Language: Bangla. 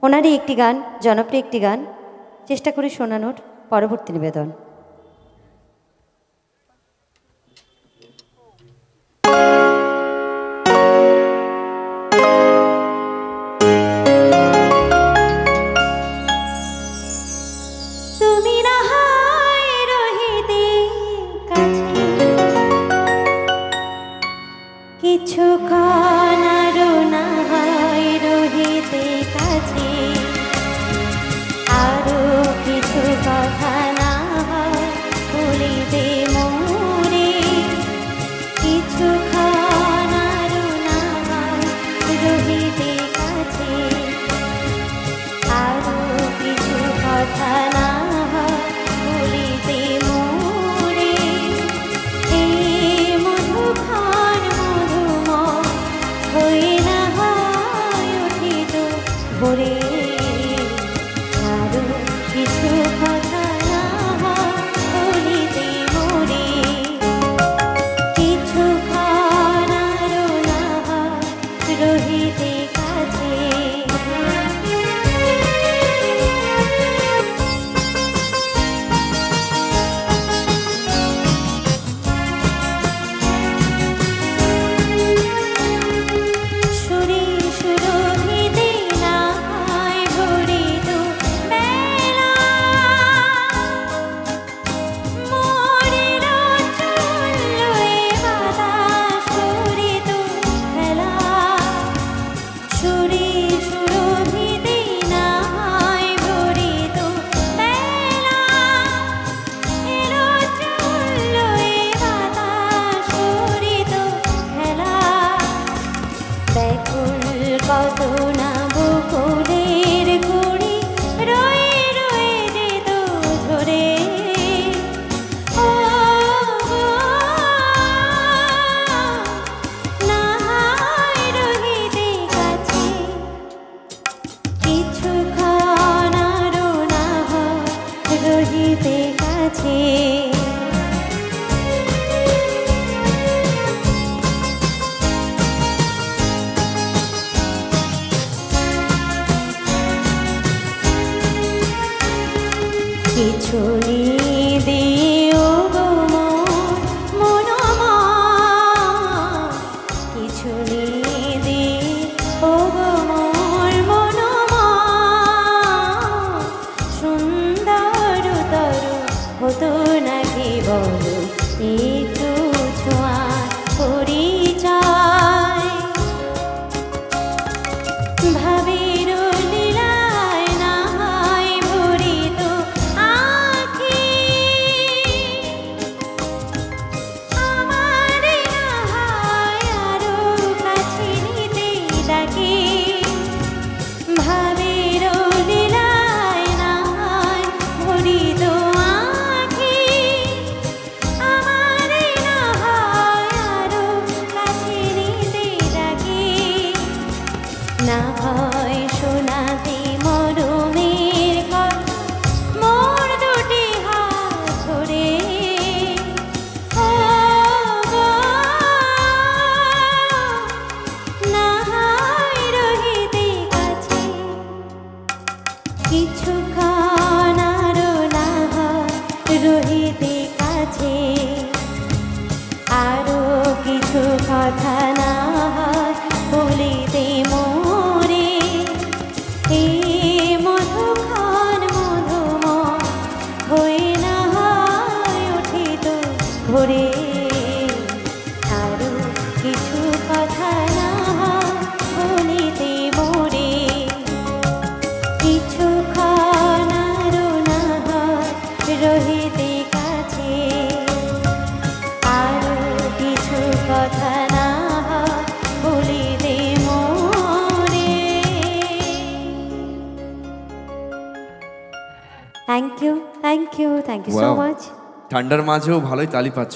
ওনারই একটি গান, জনপ্রিয় একটি গান চেষ্টা করি শোনানোর, পরবর্তী নিবেদন। কিছুক্ষণ আরো না হয় রহিতে কাছে, আরো কিছু কথা না হয় বলিতে মোরে। কিছুক্ষণ আরো না হয় রহিতে কাছে, আরো কিছু কথা না হয় বলিতে মোরে। এই মধুক্ষণ মধুময় হয়ে না হয় উঠিত ভোরে, আরো কিছু কথা না হয় বলিতে মোরে। কিছুক্ষণ আরো না হয় রহিতে কাছে, কত না বকুলের কুড়ি রয়ে রয়ে যেত ঝরে। ও না হয় রহিতে কাছে, কিছুক্ষণ আরো না হয় রহিতে কাছে। কিছু দিও গো মনোমা, কিছু দিও গো মোর মনোমা। সুন্দরতর হতো নাকি বলো একটু ছোঁয়া পরিচয়, ভাবের লীলায় না হয় ভরিত আঁখি। আমার না হয় আরো কাছে নিতে ডাকি, ভাবের লীলায় না হয় ভরিত আঁখি। আমার না হয় আরো কাছে নিতে ডাকি, না হয় শোনাতে মরমের কথা মোর দুটি হাত ধরে। ও গো না হয় রহিতে কাছে, কিছুক্ষণ আরো না হয় রহিতে কাছে, আরো কিছু কথা না হয় বলিতে মোরে। এই মধুক্ষণ মধুময় হয়ে না হয় উঠিত ভোরে, আরো কিছু কথা না হয় বলিতে মোরে। কিছুক্ষণ আরো না হয় রহিতে কাছে, আরো কিছু কথা না হয় বলিতে মোরে। Thank you, thank you, thank you so much. ঠান্ডার মাঝেও ভালোই তালি পাচ্ছ।